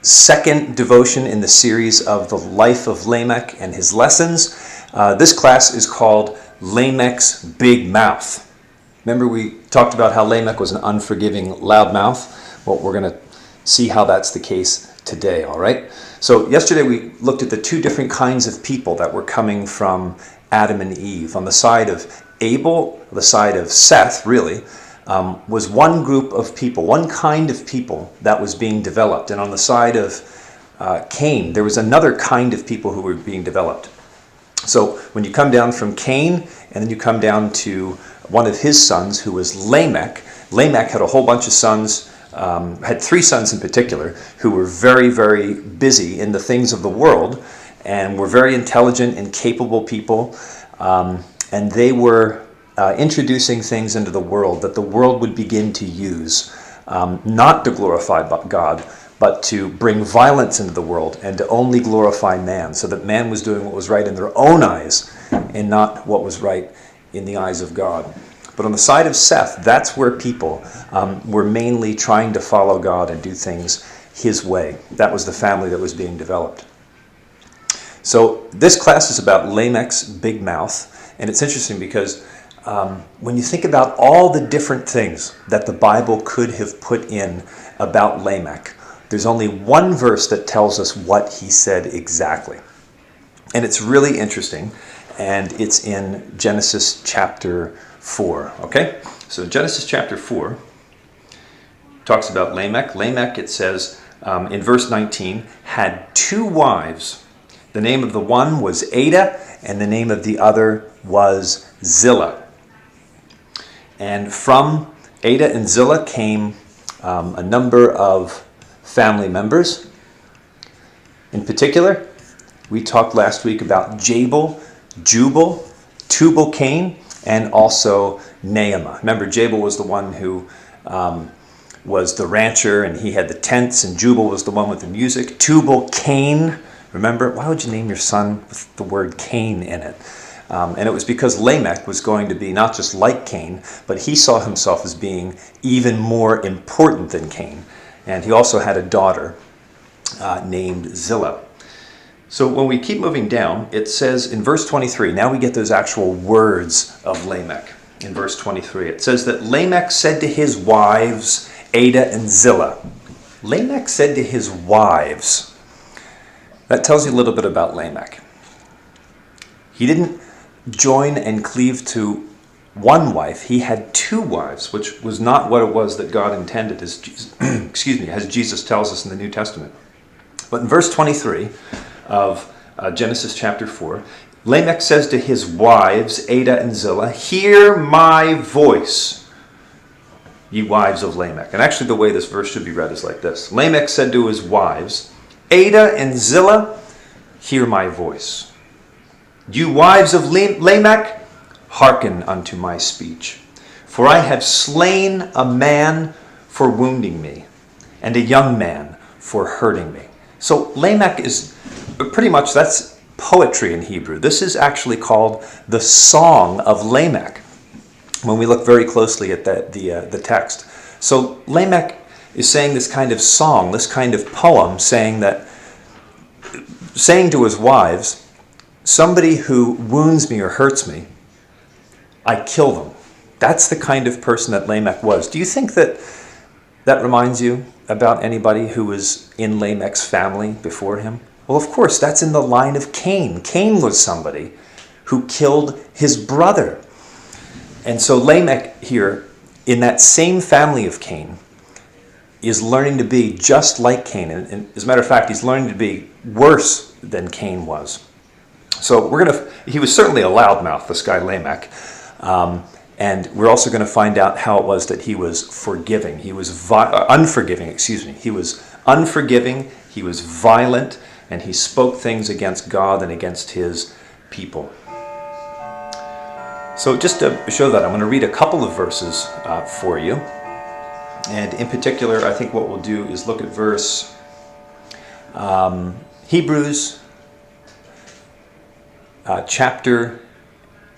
Second devotion in the series of the life of Lamech and his lessons. This class is called Lamech's Big Mouth. Remember we talked about how Lamech was an unforgiving loudmouth? Well, we're going to see how that's the case today, all right? So yesterday we looked at the two different kinds of people that were coming from Adam and Eve. On the side of Abel, the side of Seth, really, was one group of people, one kind of people that was being developed. And on the side of Cain, there was another kind of people who were being developed. So when you come down from Cain, and then you come down to one of his sons, who was Lamech. Lamech had a whole bunch of sons, had three sons in particular, who were very, very busy in the things of the world, and were very intelligent and capable people. And they were introducing things into the world that the world would begin to use, not to glorify God, but to bring violence into the world and to only glorify man, so that man was doing what was right in their own eyes and not what was right in the eyes of God. But on the side of Seth, that's where people were mainly trying to follow God and do things his way. That was the family that was being developed. So this class is about Lamech's big mouth, and it's interesting because when you think about all the different things that the Bible could have put in about Lamech, there's only one verse that tells us what he said exactly. And it's really interesting, and it's in Genesis chapter 4, okay? So Genesis chapter 4 talks about Lamech. Lamech, it says in verse 19, had two wives. The name of the one was Ada, and the name of the other was Zillah. And from Ada and Zillah came a number of family members. In particular, we talked last week about Jabal, Jubal, Tubal-Cain, and also Naamah. Remember, Jabal was the one who was the rancher, and he had the tents, and Jubal was the one with the music. Tubal-Cain, remember, why would you name your son with the word Cain in it? And it was because Lamech was going to be not just like Cain, but he saw himself as being even more important than Cain. And he also had a daughter named Zillah. So when we keep moving down, it says in verse 23, now we get those actual words of Lamech. In verse 23, it says that Lamech said to his wives, Ada and Zillah. Lamech said to his wives. That tells you a little bit about Lamech. He didn't join and cleave to one wife. He had two wives, which was not what it was that God intended, as Jesus, as Jesus tells us in the New Testament. But in verse 23 of Genesis chapter 4, Lamech says to his wives, Ada and Zillah, hear my voice, ye wives of Lamech. And actually the way this verse should be read is like this. Lamech said to his wives, Ada and Zillah, hear my voice. You wives of Lamech, hearken unto my speech. For I have slain a man for wounding me, and a young man for hurting me. So Lamech is pretty much, that's poetry in Hebrew. This is actually called the Song of Lamech, when we look very closely at the text. So Lamech is saying this kind of song, this kind of poem, saying to his wives, somebody who wounds me or hurts me, I kill them. That's the kind of person that Lamech was. Do you think that reminds you about anybody who was in Lamech's family before him? Well, of course, that's in the line of Cain. Cain was somebody who killed his brother. And so Lamech here, in that same family of Cain, is learning to be just like Cain. And as a matter of fact, he's learning to be worse than Cain was. So he was certainly a loudmouth, this guy Lamech. And we're also going to find out how it was that he was forgiving. He was unforgiving, He was unforgiving, he was violent, and he spoke things against God and against his people. So just to show that, I'm going to read a couple of verses for you. And in particular, I think what we'll do is look at verse Hebrews chapter,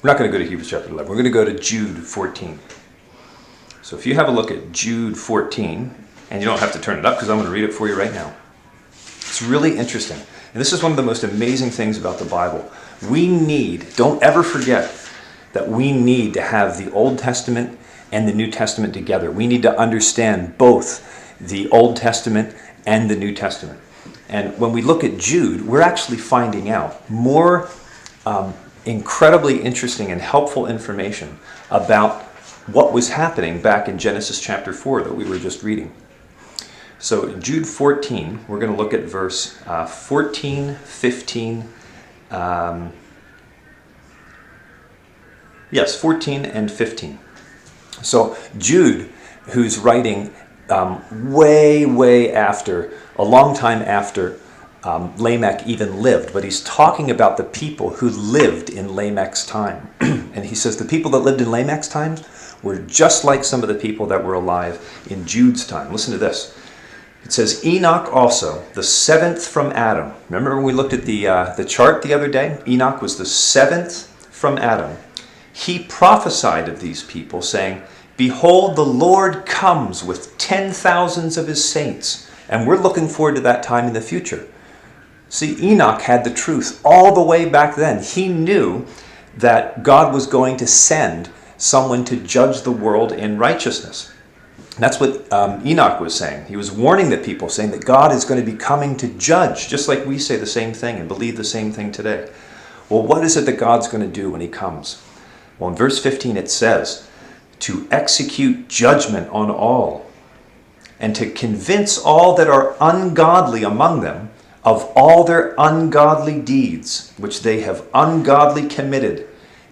we're not going to go to Hebrews chapter 11, we're going to go to Jude 14. So if you have a look at Jude 14, And you don't have to turn it up because I'm going to read it for you right now. It's really interesting. And this is one of the most amazing things about the Bible. Don't ever forget that we need to have the Old Testament and the New Testament together. We need to understand both the Old Testament and the New Testament. And when we look at Jude, we're actually finding out more incredibly interesting and helpful information about what was happening back in Genesis chapter 4 that we were just reading. So Jude 14, we're going to look at verse 14, 15, 14 and 15. So Jude, who's writing way after, a long time after Lamech even lived, but he's talking about the people who lived in Lamech's time. And he says the people that lived in Lamech's time were just like some of the people that were alive in Jude's time. Listen to this. It says, Enoch also, the seventh from Adam. Remember when we looked at the chart the other day? Enoch was the seventh from Adam. He prophesied of these people, saying, Behold, the Lord comes with 10,000s of his saints. And we're looking forward to that time in the future. See, Enoch had the truth all the way back then. He knew that God was going to send someone to judge the world in righteousness. That's what Enoch was saying. He was warning the people, saying that God is going to be coming to judge, just like we say the same thing and believe the same thing today. Well, what is it that God's going to do when he comes? Well, in verse 15 it says, to execute judgment on all, and to convince all that are ungodly among them of all their ungodly deeds, which they have ungodly committed,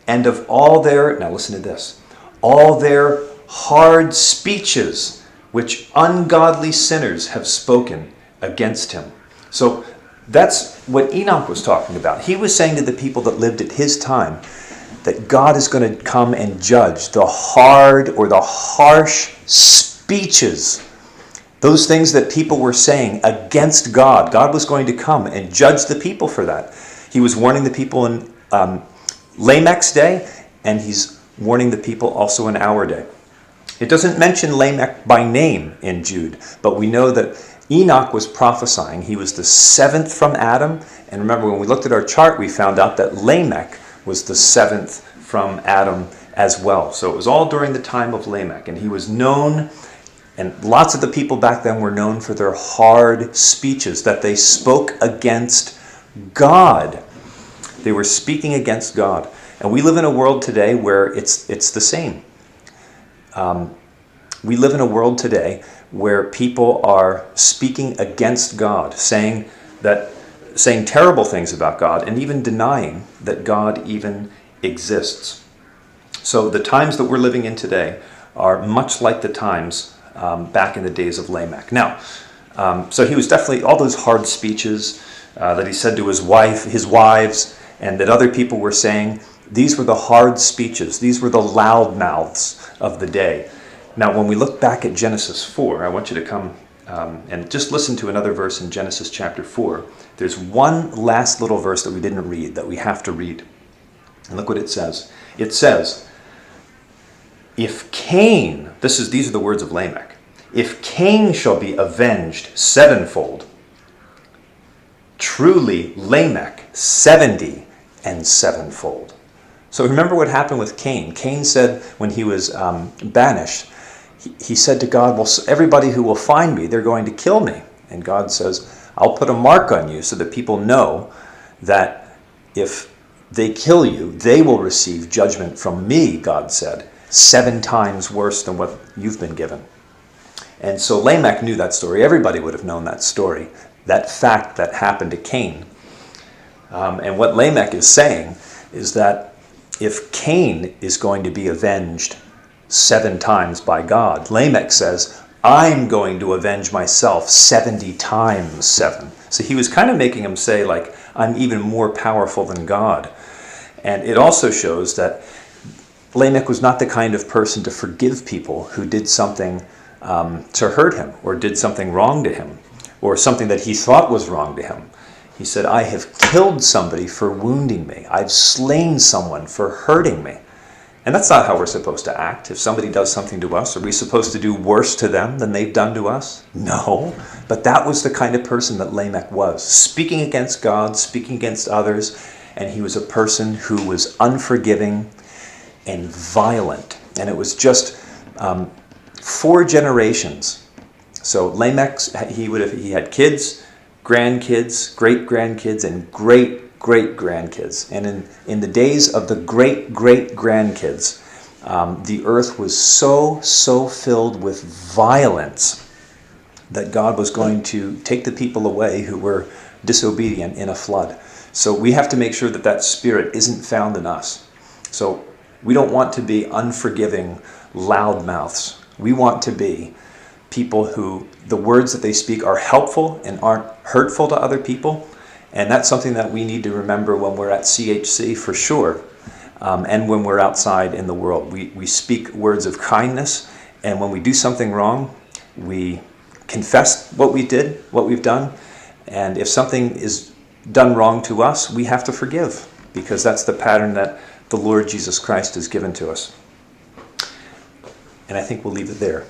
and of all their, now listen to this, all their hard speeches, which ungodly sinners have spoken against him. So that's what Enoch was talking about. He was saying to the people that lived at his time that God is going to come and judge the hard or the harsh speeches, those things that people were saying against God. God was going to come and judge the people for that. He was warning the people in Lamech's day, and he's warning the people also in our day. It doesn't mention Lamech by name in Jude, but we know that Enoch was prophesying. He was the seventh from Adam. And remember, when we looked at our chart, we found out that Lamech was the seventh from Adam as well. So it was all during the time of Lamech. And he was known, and lots of the people back then were known for their hard speeches, that they spoke against God. They were speaking against God. And we live in a world today where it's the same. We live in a world today where people are speaking against God, saying terrible things about God, and even denying that God even exists. So the times that we're living in today are much like the times back in the days of Lamech. Now, so he was definitely, all those hard speeches that he said to his wives, and that other people were saying, these were the hard speeches. These were the loud mouths of the day. Now, when we look back at Genesis 4, I want you to come and just listen to another verse in Genesis chapter 4. There's one last little verse that we didn't read, that we have to read. And look what it says. It says, if Cain, these are the words of Lamech, if Cain shall be avenged sevenfold, truly Lamech 70 and sevenfold. So remember what happened with Cain. Cain said when he was banished, he said to God, well, everybody who will find me, they're going to kill me. And God says, I'll put a mark on you so that people know that if they kill you, they will receive judgment from me, God said, 7 times worse than what you've been given. And so Lamech knew that story. Everybody would have known that story, that fact that happened to Cain. And what Lamech is saying is that if Cain is going to be avenged 7 times by God, Lamech says, I'm going to avenge myself 70 times 7. So he was kind of making him say, like, I'm even more powerful than God. And it also shows that Lamech was not the kind of person to forgive people who did something to hurt him, or did something wrong to him, or something that he thought was wrong to him. He said, I have killed somebody for wounding me. I've slain someone for hurting me. And that's not how we're supposed to act. If somebody does something to us, are we supposed to do worse to them than they've done to us? No. But that was the kind of person that Lamech was, speaking against God, speaking against others, and he was a person who was unforgiving and violent. And it was just 4 generations. So Lamech, he had kids, grandkids, great-grandkids, and great-great-grandkids. And in the days of the great-great-grandkids, the earth was so filled with violence that God was going to take the people away who were disobedient in a flood. So we have to make sure that that spirit isn't found in us. So we don't want to be unforgiving loudmouths. We want to be people who the words that they speak are helpful and aren't hurtful to other people. And that's something that we need to remember when we're at CHC for sure, and when we're outside in the world. We speak words of kindness, and when we do something wrong, we confess what we did, what we've done. And if something is done wrong to us, we have to forgive, because that's the pattern that the Lord Jesus Christ has given to us. And I think we'll leave it there.